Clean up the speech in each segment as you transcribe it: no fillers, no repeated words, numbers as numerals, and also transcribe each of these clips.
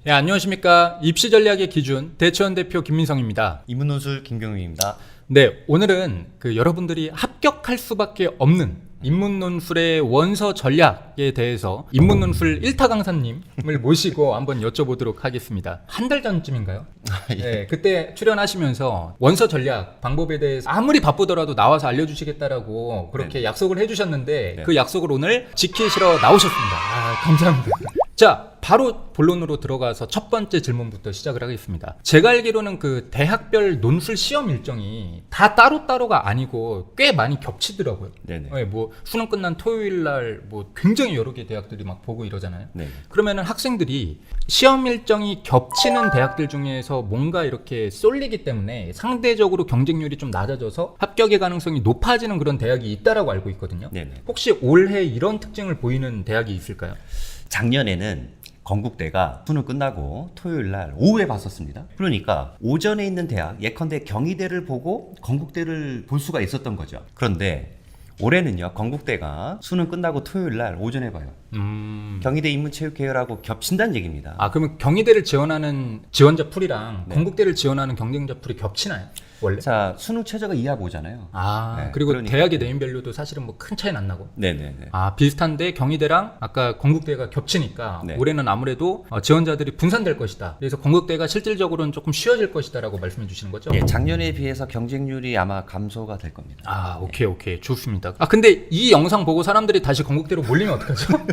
네, 안녕하십니까. 입시 전략의 기준 대치원 대표 김민성입니다. 인문논술 김경윤입니다. 네, 오늘은 여러분들이 합격할 수밖에 없는 인문논술의 원서 전략에 대해서 인문논술 1타 강사님을 모시고 한번 여쭤보도록 하겠습니다. 한 달 전쯤인가요? 예. 네, 그때 출연하시면서 원서 전략 방법에 대해서 아무리 바쁘더라도 나와서 알려주시겠다라고 그렇게 약속을 해주셨는데 네. 그 약속을 오늘 지키시러 나오셨습니다. 감사합니다. 자, 바로 본론으로 들어가서 첫 번째 질문부터 시작을 하겠습니다. 제가 알기로는 대학별 논술 시험 일정이 다 따로따로가 아니고 꽤 많이 겹치더라고요. 네네. 네, 뭐 수능 끝난 토요일 날 뭐 굉장히 여러 개 대학들이 막 보고 이러잖아요. 네. 그러면은 학생들이 시험 일정이 겹치는 대학들 중에서 뭔가 이렇게 쏠리기 때문에 상대적으로 경쟁률이 좀 낮아져서 합격의 가능성이 높아지는 그런 대학이 있다라고 알고 있거든요. 네네. 혹시 올해 이런 특징을 보이는 대학이 있을까요? 작년에는 건국대가 수능 끝나고 토요일 날 오후에 봤었습니다. 그러니까 오전에 있는 대학, 예컨대 경희대를 보고 건국대를 볼 수가 있었던 거죠. 그런데 올해는요, 건국대가 수능 끝나고 토요일 날 오전에 봐요. 경희대 인문체육계열하고 겹친다는 얘기입니다. 그러면 경희대를 지원하는 지원자 풀이랑 네. 건국대를 지원하는 경쟁자 풀이 겹치나요? 원래? 자, 수능 최저가 2하 보잖아요. 네, 그리고 그러니까. 대학의 네임밸류도 사실은 뭐 큰 차이는 안 나고. 네네네. 비슷한데 경희대랑 아까 건국대가 겹치니까 네. 올해는 아무래도 지원자들이 분산될 것이다. 그래서 건국대가 실질적으로는 조금 쉬워질 것이다라고 말씀해 주시는 거죠? 예, 작년에 비해서 경쟁률이 아마 감소가 될 겁니다. 오케이. 좋습니다. 근데 이 영상 보고 사람들이 다시 건국대로 몰리면 어떡하죠?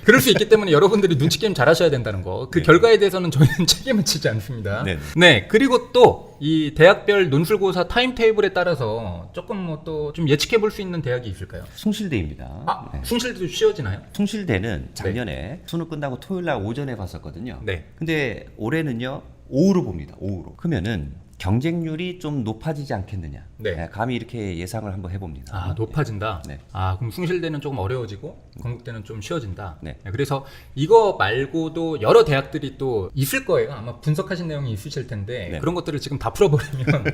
그럴 수 있기 때문에 여러분들이 눈치 게임 잘 하셔야 된다는 거. 그 네. 결과에 대해서는 저희는 책임을 지지 않습니다. 네. 네. 그리고 또 이 대학별 논술고사 타임테이블에 따라서 조금 뭐 또 좀 예측해 볼 수 있는 대학이 있을까요? 숭실대입니다. 네. 숭실대도 쉬워지나요? 숭실대는 작년에 수능 끝나고 토요일 날 오전에 봤었거든요. 네. 근데 올해는요, 오후로 봅니다. 오후로. 그러면은 경쟁률이 좀 높아지지 않겠느냐. 네. 네, 감히 이렇게 예상을 한번 해봅니다. 높아진다. 네. 그럼 숭실대는 조금 어려워지고 건국대는 좀 쉬워진다. 네. 그래서 이거 말고도 여러 대학들이 또 있을 거예요. 아마 분석하신 내용이 있으실 텐데 네. 그런 것들을 지금 다 풀어버리면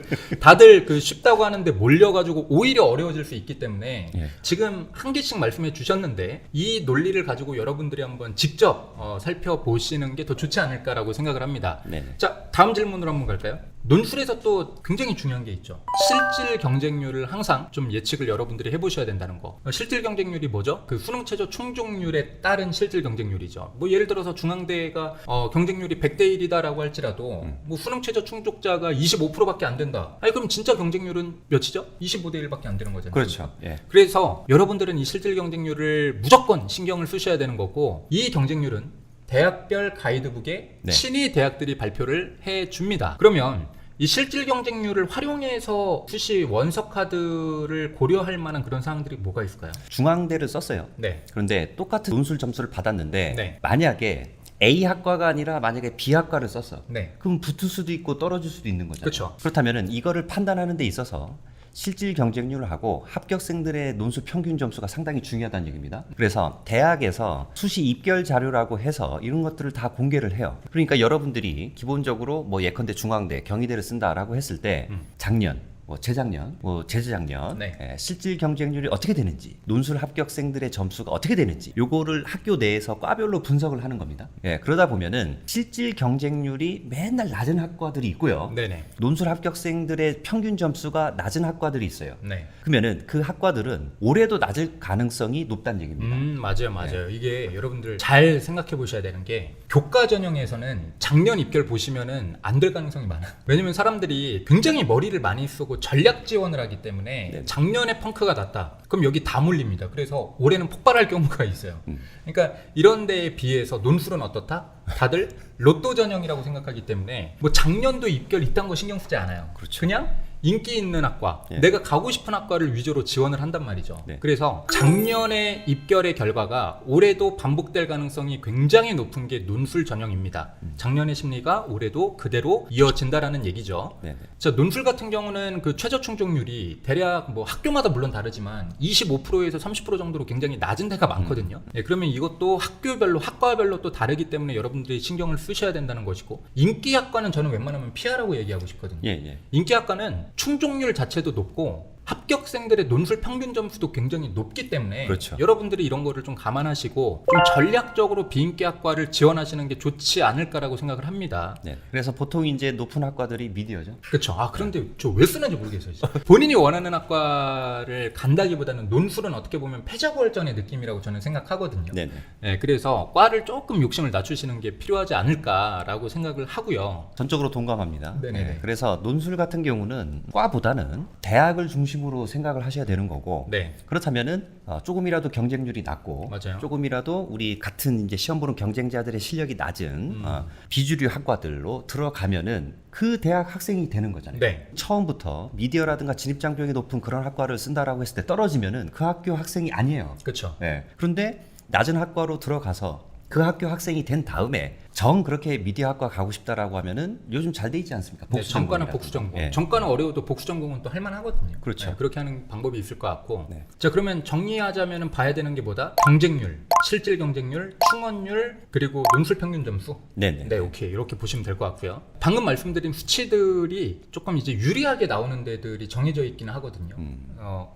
다들 쉽다고 하는데 몰려가지고 오히려 어려워질 수 있기 때문에 네. 지금 한 개씩 말씀해 주셨는데 이 논리를 가지고 여러분들이 한번 직접 살펴보시는 게 더 좋지 않을까라고 생각을 합니다. 네. 자, 다음 질문으로 한번 갈까요? 논술에서 또 굉장히 중요한 게 있죠. 실질 경쟁률을 항상 좀 예측을 여러분들이 해보셔야 된다는 거. 실질 경쟁률이 뭐죠? 수능 최저 충족률에 따른 실질 경쟁률이죠. 뭐 예를 들어서 중앙대가 경쟁률이 100대 1이다라고 할지라도 뭐 수능 최저 충족자가 25%밖에 안 된다. 그럼 진짜 경쟁률은 몇이죠? 25대 1밖에 안 되는 거잖아요. 그렇죠. 예. 그래서 여러분들은 이 실질 경쟁률을 무조건 신경을 쓰셔야 되는 거고, 이 경쟁률은 대학별 가이드북에 네. 친위 대학들이 발표를 해줍니다. 그러면 이 실질 경쟁률을 활용해서 수시 원서 카드를 고려할 만한 그런 사항들이 뭐가 있을까요? 중앙대를 썼어요. 네. 그런데 똑같은 논술 점수를 받았는데 네. 만약에 A 학과가 아니라 만약에 B 학과를 썼어. 네. 그럼 붙을 수도 있고 떨어질 수도 있는 거잖아요. 그렇죠. 그렇다면은 이거를 판단하는 데 있어서 실질 경쟁률하고 합격생들의 논술 평균 점수가 상당히 중요하다는 얘기입니다. 그래서 대학에서 수시 입결 자료라고 해서 이런 것들을 다 공개를 해요. 그러니까 여러분들이 기본적으로 뭐 예컨대 중앙대, 경희대를 쓴다라고 했을 때 작년, 뭐 재작년, 뭐 재재작년 네. 실질 경쟁률이 어떻게 되는지, 논술 합격생들의 점수가 어떻게 되는지 요거를 학교 내에서 과별로 분석을 하는 겁니다. 그러다 보면은 실질 경쟁률이 맨날 낮은 학과들이 있고요. 네네. 논술 합격생들의 평균 점수가 낮은 학과들이 있어요. 네. 그러면은 그 학과들은 올해도 낮을 가능성이 높다는 얘기입니다. 맞아요. 이게 여러분들 잘 생각해 보셔야 되는 게 교과 전형에서는 작년 입결 보시면은 안 될 가능성이 많아요. 왜냐면 사람들이 굉장히 머리를 많이 쓰고 전략 지원을 하기 때문에 네. 작년에 펑크가 났다. 그럼 여기 다 몰립니다. 그래서 올해는 폭발할 경우가 있어요. 그러니까 이런 데에 비해서 논술은 어떻다? 다들 로또 전형이라고 생각하기 때문에 뭐 작년도 입결 이딴 거 신경 쓰지 않아요. 그렇죠. 그냥 인기 있는 학과, 예. 내가 가고 싶은 학과를 위주로 지원을 한단 말이죠. 네. 그래서 작년의 입결의 결과가 올해도 반복될 가능성이 굉장히 높은 게 논술 전형입니다. 작년의 심리가 올해도 그대로 이어진다라는 얘기죠. 네. 자, 논술 같은 경우는 최저 충족률이 대략 뭐 학교마다 물론 다르지만 25%에서 30% 정도로 굉장히 낮은 데가 많거든요. 그러면 이것도 학교별로, 학과별로 또 다르기 때문에 여러분들이 신경을 쓰셔야 된다는 것이고, 인기 학과는 저는 웬만하면 피하라고 얘기하고 싶거든요. 예. 인기 학과는 충족률 자체도 높고 합격생들의 논술 평균 점수도 굉장히 높기 때문에 그렇죠. 여러분들이 이런 거를 좀 감안하시고 좀 전략적으로 비인기학과를 지원하시는 게 좋지 않을까라고 생각을 합니다. 네. 그래서 보통 이제 높은 학과들이 미디어죠. 그렇죠. 아 그런데 저 왜 쓰는지 모르겠어요. 진짜. 본인이 원하는 학과를 간다기보다는 논술은 어떻게 보면 패자부활전의 느낌이라고 저는 생각하거든요. 네네. 네, 그래서 과를 조금 욕심을 낮추시는 게 필요하지 않을까라고 생각을 하고요. 전적으로 동감합니다. 네네네. 네. 그래서 논술 같은 경우는 과보다는 대학을 중심으로 생각을 하셔야 되는 거고 네, 그렇다면은 조금이라도 경쟁률이 낮고 맞아요. 조금이라도 우리 같은 이제 시험 보는 경쟁자들의 실력이 낮은 비주류 학과들로 들어가면은 그 대학 학생이 되는 거잖아요. 네. 처음부터 미디어라든가 진입장벽이 높은 그런 학과를 쓴다라고 했을 때 떨어지면은 그 학교 학생이 아니에요. 그렇죠. 네. 그런데 낮은 학과로 들어가서 그 학교 학생이 된 다음에 정 그렇게 미디어학과 가고 싶다라고 하면은 요즘 잘 돼 있지 않습니까? 네, 전과나 복수전공이라든가. 복수전공. 예. 전과는 어려워도 복수전공은 또 할만하거든요. 그렇죠. 네, 그렇게 하는 방법이 있을 것 같고. 네. 자, 그러면 정리하자면 봐야 되는 게 뭐다? 경쟁률, 실질 경쟁률, 충원율, 그리고 논술 평균 점수. 네네. 네, 오케이. 이렇게 보시면 될 것 같고요. 방금 말씀드린 수치들이 조금 이제 유리하게 나오는 데들이 정해져 있기는 하거든요.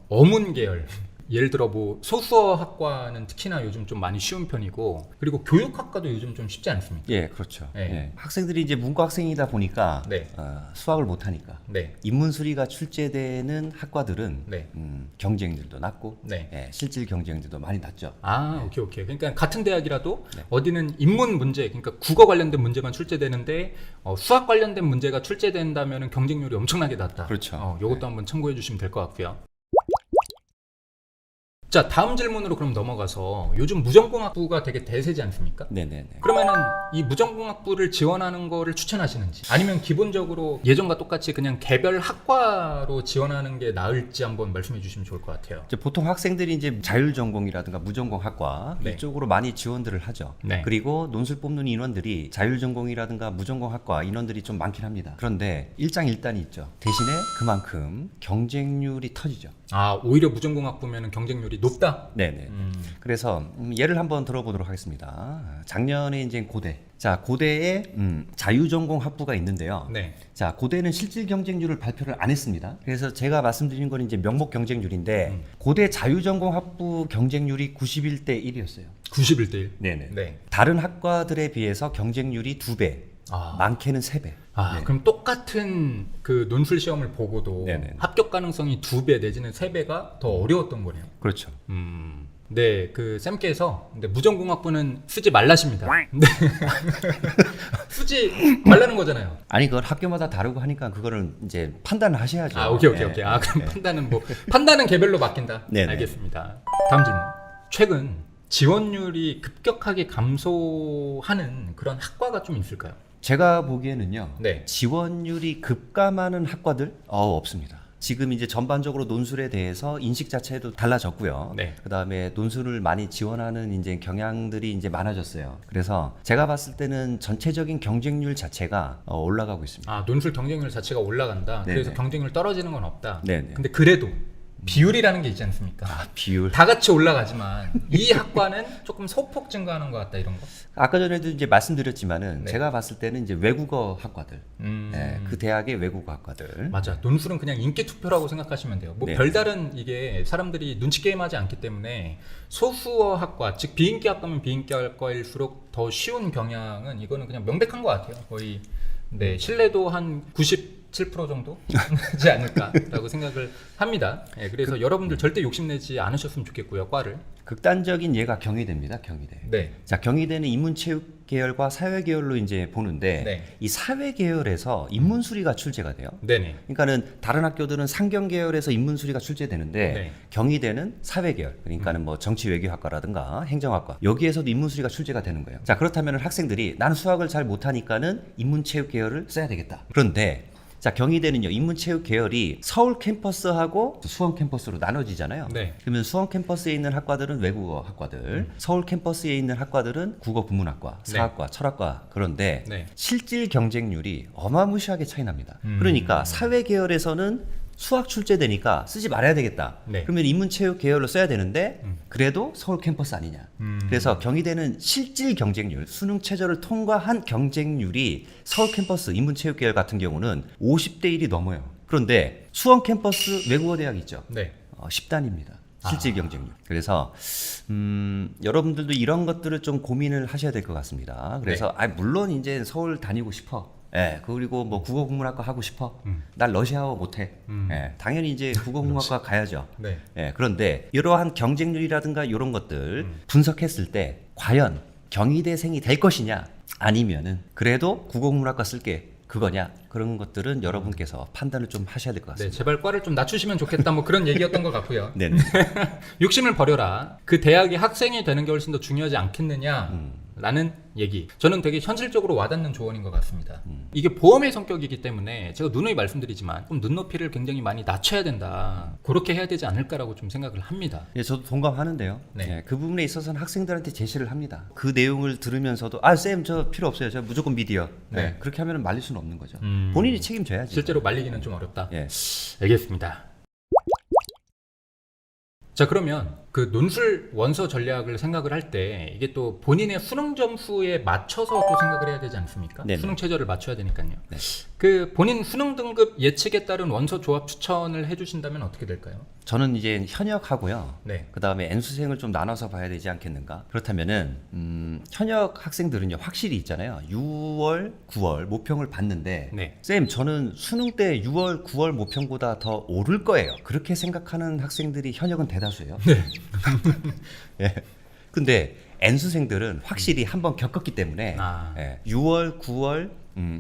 어문 계열. 예를 들어 뭐 소수어 학과는 특히나 요즘 좀 많이 쉬운 편이고 그리고 교육학과도 요즘 좀 쉽지 않습니까? 예, 그렇죠. 네. 예. 학생들이 이제 문과 학생이다 보니까 네. 수학을 못 하니까 네. 인문수리가 출제되는 학과들은 네. 경쟁률도 낮고 네. 예, 실질 경쟁률도 많이 낮죠. 아, 오케이, 오케이. 그러니까 같은 대학이라도 네. 어디는 인문 문제, 그러니까 국어 관련된 문제만 출제되는데 수학 관련된 문제가 출제된다면 경쟁률이 엄청나게 낮다. 그렇죠. 이것도 한번 참고해 주시면 될 것 같고요. 자, 다음 질문으로 그럼 넘어가서 요즘 무전공학부가 되게 대세지 않습니까? 네네네. 그러면은 이 무전공학부를 지원하는 거를 추천하시는지 아니면 기본적으로 예전과 똑같이 그냥 개별 학과로 지원하는 게 나을지 한번 말씀해 주시면 좋을 것 같아요. 이제 보통 학생들이 이제 자율전공이라든가 무전공학과 네. 이쪽으로 많이 지원들을 하죠. 네. 그리고 논술 뽑는 인원들이 자율전공이라든가 무전공학과 인원들이 좀 많긴 합니다. 그런데 일장일단이 있죠. 대신에 그만큼 경쟁률이 터지죠. 아, 오히려 무전공학부면 경쟁률이 높다? 네네. 그래서 예를 한번 들어보도록 하겠습니다. 작년에 이제 고대. 자, 고대에 자유전공 학부가 있는데요. 네. 자, 고대는 실질 경쟁률을 발표를 안 했습니다. 그래서 제가 말씀드린 건 이제 명목 경쟁률인데 고대 자유전공 학부 경쟁률이 91대 1이었어요. 91대 1. 네네. 네. 다른 학과들에 비해서 경쟁률이 2배, 아. 많게는 3배. 아, 네. 그럼 똑같은 그 논술 시험을 보고도 네네. 합격 가능성이 2배 내지는 3배가 더 어려웠던 거네요. 그렇죠. 네, 그 쌤께서 근데 무전공학부는 쓰지 말라십니다. 네. 쓰지 말라는 거잖아요. 아니 그걸 학교마다 다르고 하니까 그거를 이제 판단을 하셔야죠. 아, 오케이, 오케이, 네. 오케이. 아, 그럼 네. 판단은 개별로 맡긴다. 네네. 알겠습니다. 다음 질문. 최근 지원율이 급격하게 감소하는 그런 학과가 좀 있을까요? 제가 보기에는요. 네. 지원율이 급감하는 학과들 없습니다. 지금 이제 전반적으로 논술에 대해서 인식 자체도 달라졌고요. 네. 그다음에 논술을 많이 지원하는 이제 경향들이 이제 많아졌어요. 그래서 제가 봤을 때는 전체적인 경쟁률 자체가 올라가고 있습니다. 아, 논술 경쟁률 자체가 올라간다. 네네. 그래서 경쟁률 떨어지는 건 없다. 네네. 근데 그래도 비율이라는 게 있지 않습니까? 비율. 다 같이 올라가지만 이 학과는 조금 소폭 증가하는 것 같다 이런 거. 아까 전에도 이제 말씀드렸지만은 네. 제가 봤을 때는 이제 외국어 학과들, 그 대학의 외국어 학과들. 맞아. 논술은 그냥 인기 투표라고 생각하시면 돼요. 뭐 네. 별다른 이게 사람들이 눈치 게임하지 않기 때문에 소수어 학과, 즉 비인기 학과면 비인기 학과일수록 더 쉬운 경향은 이거는 그냥 명백한 것 같아요. 거의 네 신뢰도 한 97% 정도 하지 않을까라고 생각을 합니다. 네, 그래서 여러분들 절대 욕심내지 않으셨으면 좋겠고요. 과를. 극단적인 예가 경희대입니다. 경희대. 네. 자, 경희대는 인문체육 계열과 사회 계열로 이제 보는데 네. 이 사회 계열에서 인문수리가 출제가 돼요. 네네. 그러니까는 다른 학교들은 상경 계열에서 인문수리가 출제되는데 네. 경희대는 사회 계열, 그러니까는 뭐 정치외교학과라든가 행정학과 여기에서도 인문수리가 출제가 되는 거예요. 자, 그렇다면 학생들이 나는 수학을 잘 못하니까는 인문체육 계열을 써야 되겠다. 그런데 자, 경희대는요, 인문체육 계열이 서울 캠퍼스하고 수원 캠퍼스로 나눠지잖아요. 네. 그러면 수원 캠퍼스에 있는 학과들은 외국어 학과들, 서울 캠퍼스에 있는 학과들은 국어 국문학과, 네. 사학과, 철학과. 그런데 네. 실질 경쟁률이 어마무시하게 차이 납니다. 그러니까 사회 계열에서는 수학 출제되니까 쓰지 말아야 되겠다. 네. 그러면 인문체육 계열로 써야 되는데 그래도 서울 캠퍼스 아니냐. 그래서 경희대는 실질 경쟁률, 수능 최저를 통과한 경쟁률이 서울 캠퍼스 인문체육 계열 같은 경우는 50대 1이 넘어요. 그런데 수원 캠퍼스 외국어 대학 있죠. 네. 10단입니다. 실질 경쟁률. 그래서 여러분들도 이런 것들을 좀 고민을 하셔야 될 것 같습니다. 그래서 물론 이제 서울 다니고 싶어. 예, 그리고 뭐 국어국문학과 하고 싶어. 난 러시아어 못해. 예, 당연히 이제 국어국문학과 가야죠. 네. 예, 그런데 이러한 경쟁률이라든가 이런 것들 분석했을 때 과연 경희대생이 될 것이냐 아니면은 그래도 국어국문학과 쓸게 그거냐 그런 것들은 여러분께서 판단을 좀 하셔야 될 것 네, 같습니다. 제발 과를 좀 낮추시면 좋겠다 뭐 그런 얘기였던 것 같고요. 네. 욕심을 버려라. 그 대학이 학생이 되는 게 훨씬 더 중요하지 않겠느냐. 라는 얘기. 저는 되게 현실적으로 와닿는 조언인 것 같습니다. 이게 보험의 성격이기 때문에 제가 누누이 말씀드리지만 좀 눈높이를 굉장히 많이 낮춰야 된다. 그렇게 해야 되지 않을까라고 좀 생각을 합니다. 예, 저도 동감하는데요. 네. 예, 그 부분에 있어서는 학생들한테 제시를 합니다. 그 내용을 들으면서도 쌤 저 필요 없어요. 저 무조건 미디어. 네. 네. 그렇게 하면 말릴 수는 없는 거죠. 본인이 책임져야지. 실제로 말리기는 좀 어렵다. 예. 알겠습니다. 자, 그러면 그 논술 원서 전략을 생각을 할 때 이게 또 본인의 수능 점수에 맞춰서 또 생각을 해야 되지 않습니까? 네네. 수능 최저를 맞춰야 되니까요. 네. 그 본인 수능 등급 예측에 따른 원서 조합 추천을 해주신다면 어떻게 될까요? 저는 이제 현역하고요. 네. 그 다음에 N수생을 좀 나눠서 봐야 되지 않겠는가? 그렇다면은 현역 학생들은요 확실히 있잖아요. 6월, 9월 모평을 봤는데 네. 쌤 저는 수능 때 6월, 9월 모평보다 더 오를 거예요. 그렇게 생각하는 학생들이 현역은 대다수예요. 네. 예. 근데 N수생들은 확실히 한번 겪었기 때문에 아. 6월, 9월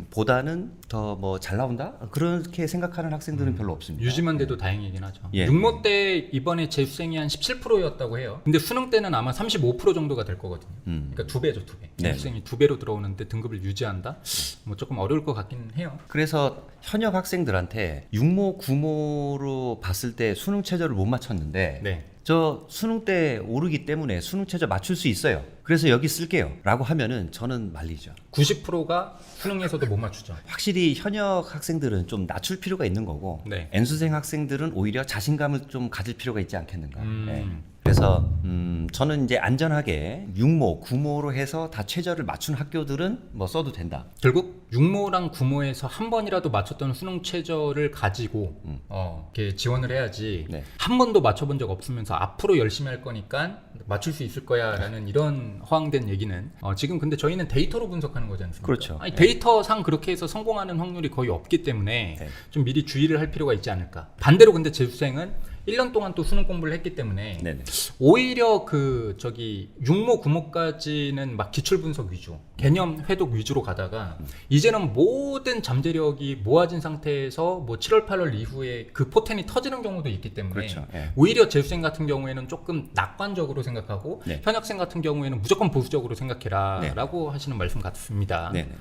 보다는 더 뭐 잘 나온다? 그렇게 생각하는 학생들은 별로 없습니다. 유지만 돼도 다행이긴 하죠. 예. 육모 때 이번에 재수생이 한 17%였다고 해요. 근데 수능 때는 아마 35% 정도가 될 거거든요. 그러니까 2배죠, 2배. 네. 재수생이 2배로 들어오는데 등급을 유지한다? 뭐 조금 어려울 것 같긴 해요. 그래서 현역 학생들한테 육모, 구모로 봤을 때 수능 최저를 못 맞췄는데 네. 저 수능 때 오르기 때문에 수능 최저 맞출 수 있어요. 그래서 여기 쓸게요. 라고 하면은 저는 말리죠. 90%가 수능에서도 못 맞추죠. 확실히 현역 학생들은 좀 낮출 필요가 있는 거고 네. N수생 학생들은 오히려 자신감을 좀 가질 필요가 있지 않겠는가. 음. 예. 그래서 저는 이제 안전하게 육모, 구모로 해서 다 최저를 맞춘 학교들은 뭐 써도 된다. 결국 육모랑 구모에서 한 번이라도 맞췄던 수능 최저를 가지고 이렇게 지원을 해야지 네. 한 번도 맞춰본 적 없으면서 앞으로 열심히 할 거니까 맞출 수 있을 거야라는 이런 허황된 얘기는 지금 근데 저희는 데이터로 분석하는 거지 않습니까? 그렇죠. 아니, 데이터상 그렇게 해서 성공하는 확률이 거의 없기 때문에 네. 좀 미리 주의를 할 필요가 있지 않을까. 반대로 근데 재수생은 1년 동안 또 수능 공부를 했기 때문에 네네. 오히려 육모, 구모까지는 막 기출 분석 위주, 개념 회독 위주로 가다가 이제는 모든 잠재력이 모아진 상태에서 뭐 7월, 8월 이후에 그 포텐이 터지는 경우도 있기 때문에 그렇죠. 예. 오히려 재수생 같은 경우에는 조금 낙관적으로 생각하고 네. 현역생 같은 경우에는 무조건 보수적으로 생각해라 네. 라고 하시는 말씀 같습니다. 네네.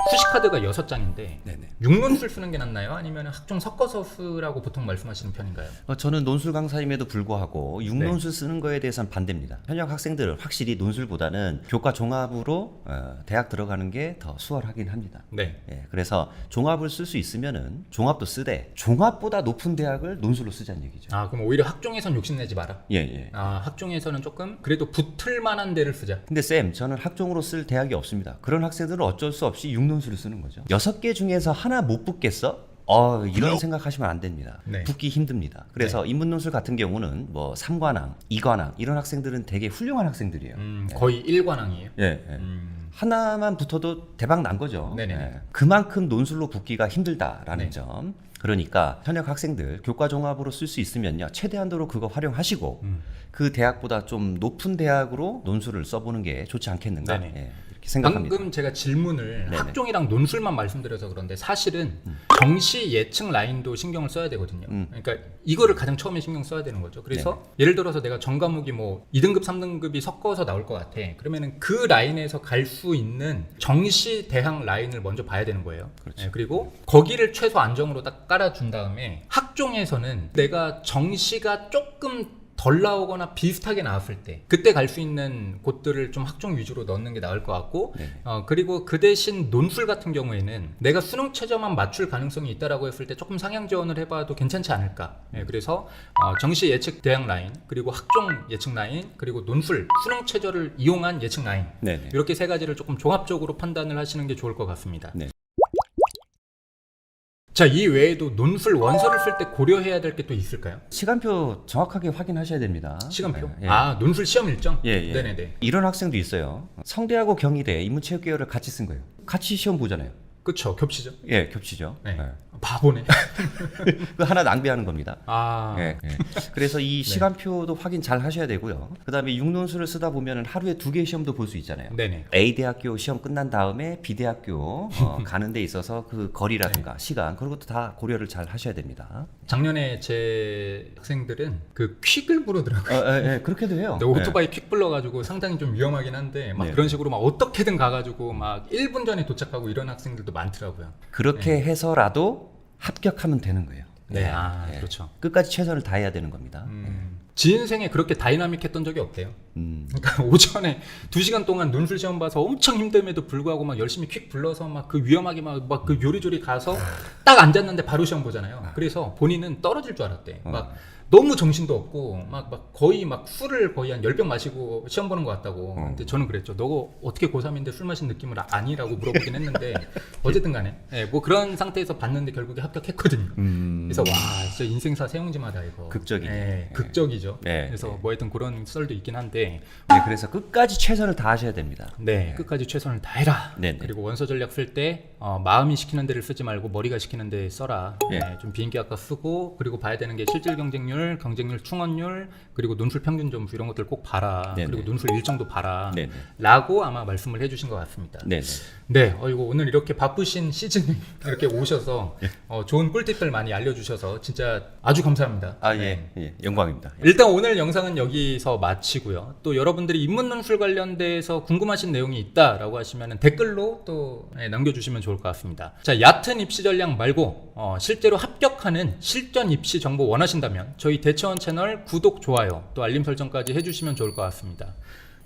수시카드가 6장인데 네네. 6논술 쓰는 게 낫나요? 아니면 학종 섞어서 쓰라고 보통 말씀하시는 편인가요? 저는 논술 강사임에도 불구하고 네. 육논술 쓰는 거에 대해서는 반대입니다. 현역 학생들은 확실히 논술보다는 교과 종합으로 대학 들어가는 게 더 수월하긴 합니다. 네. 예, 그래서 종합을 쓸 수 있으면은 종합도 쓰되 종합보다 높은 대학을 논술로 쓰자는 얘기죠. 아, 그럼 오히려 학종에선 욕심내지 마라. 예, 예. 아, 학종에서는 조금 그래도 붙을 만한 데를 쓰자. 근데 쌤, 저는 학종으로 쓸 대학이 없습니다. 그런 학생들은 어쩔 수 없이 육논술을 쓰는 거죠. 6개 중에서 하나 못 붙겠어? 이런 생각하시면 안 됩니다. 네. 붙기 힘듭니다. 그래서 인문논술 같은 경우는 뭐 3관왕, 2관왕 이런 학생들은 되게 훌륭한 학생들이에요. 거의 1관왕이에요. 예, 예. 하나만 붙어도 대박 난 거죠. 네네. 예. 그만큼 논술로 붙기가 힘들다라는 네. 점. 그러니까 현역 학생들 교과 종합으로 쓸 수 있으면요 최대한도로 그거 활용하시고 그 대학보다 좀 높은 대학으로 논술을 써보는 게 좋지 않겠는가. 네네. 예, 이렇게 생각합니다. 방금 제가 질문을 네네. 학종이랑 논술만 말씀드려서 그런데 사실은 정시 예측 라인도 신경을 써야 되거든요. 그러니까 이거를 가장 처음에 신경 써야 되는 거죠. 그래서 예를 들어서 내가 전과목이 뭐 2등급, 3등급이 섞어서 나올 것 같아. 그러면은 그 라인에서 갈 수 있는 정시 대학 라인을 먼저 봐야 되는 거예요. 그렇죠. 예, 그리고 거기를 최소 안정으로 딱 깔아준 다음에 학종에서는 내가 정시가 조금 덜 나오거나 비슷하게 나왔을 때 그때 갈 수 있는 곳들을 좀 학종 위주로 넣는 게 나을 것 같고 그리고 그 대신 논술 같은 경우에는 내가 수능 최저만 맞출 가능성이 있다라고 했을 때 조금 상향 지원을 해봐도 괜찮지 않을까. 그래서 정시 예측 대학 라인 그리고 학종 예측 라인 그리고 논술 수능 최저를 이용한 예측 라인 네네. 이렇게 세 가지를 조금 종합적으로 판단을 하시는 게 좋을 것 같습니다. 네. 자, 이 외에도 논술 원서를 쓸 때 고려해야 될 게 또 있을까요? 시간표 정확하게 확인하셔야 됩니다. 시간표? 예. 아, 논술 시험 일정? 예, 예. 네네네. 이런 학생도 있어요. 성대하고 경희대 인문체육계열을 같이 쓴 거예요. 같이 시험 보잖아요. 그쵸, 겹치죠? 예, 겹치죠. 네. 예. 바보네. 그 하나 낭비하는 겁니다. 아, 예, 예. 그래서 이 시간표도 확인 잘 하셔야 되고요. 그다음에 육논술을 쓰다 보면 하루에 2개의 시험도 볼 수 있잖아요. 네네. A 대학교 시험 끝난 다음에 B 대학교 가는 데 있어서 그 거리라든가 시간 그런 것도 다 고려를 잘 하셔야 됩니다. 작년에 제 학생들은 그 퀵을 부르더라고요. 예, 그렇게도 해요. 근데 오토바이 퀵 불러가지고 상당히 좀 위험하긴 한데 막 네. 그런 식으로 막 어떻게든 가가지고 막 1분 전에 도착하고 이런 학생들도 많더라고요. 그렇게 해서라도 합격하면 되는 거예요. 네, 예, 아, 예. 그렇죠. 끝까지 최선을 다해야 되는 겁니다. 지인생에 그렇게 다이나믹했던 적이 없대요. 음. 그러니까 오전에 2시간 동안 논술 시험 봐서 엄청 힘듦에도 불구하고 막 열심히 퀵 불러서 막 그 위험하게 막 그 요리조리 가서 딱 앉았는데 바로 시험 보잖아요. 그래서 본인은 떨어질 줄 알았대. 막 너무 정신도 없고 막 거의 막 술을 거의 한 10병 마시고 시험 보는 것 같다고. 근데 저는 그랬죠. 너가 어떻게 고3인데 술 마신 느낌을 아니라고 물어보긴 했는데 어쨌든 간에 예, 뭐 그런 상태에서 봤는데 결국에 합격했거든요. 그래서 와 진짜 인생사 세옹지마다 이거. 극적이네. 예, 극적이죠. 네, 그래서 네. 뭐 하여튼 그런 썰도 있긴 한데 네, 그래서 끝까지 최선을 다하셔야 됩니다. 네, 끝까지 최선을 다해라. 네네. 그리고 원서 전략 쓸 때 마음이 시키는 데를 쓰지 말고 머리가 시키는 데 써라. 예. 네, 좀 비인기 아까 쓰고 그리고 봐야 되는 게 실질 경쟁률, 경쟁률 충원율, 그리고 논술 평균 점수 이런 것들 꼭 봐라. 네네. 그리고 논술 일정도 봐라. 네네. 라고 아마 말씀을 해주신 것 같습니다. 네. 네, 이거 오늘 이렇게 바쁘신 시즌에 이렇게 오셔서 좋은 꿀팁들 많이 알려주셔서 진짜 아주 감사합니다. 아, 네. 예, 영광입니다. 일단 오늘 영상은 여기서 마치고요. 또 여러분들이 인문 논술 관련돼서 궁금하신 내용이 있다라고 하시면 댓글로 또 남겨주시면 좋을 것 같습니다. 자, 얕은 입시 전략 말고 실제로 합격하는 실전 입시 정보 원하신다면 저희 대처원 채널 구독, 좋아요, 또 알림 설정까지 해주시면 좋을 것 같습니다.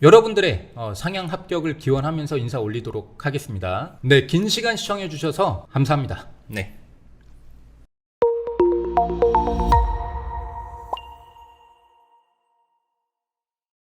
여러분들의 상향 합격을 기원하면서 인사 올리도록 하겠습니다. 네, 긴 시간 시청해주셔서 감사합니다. 네.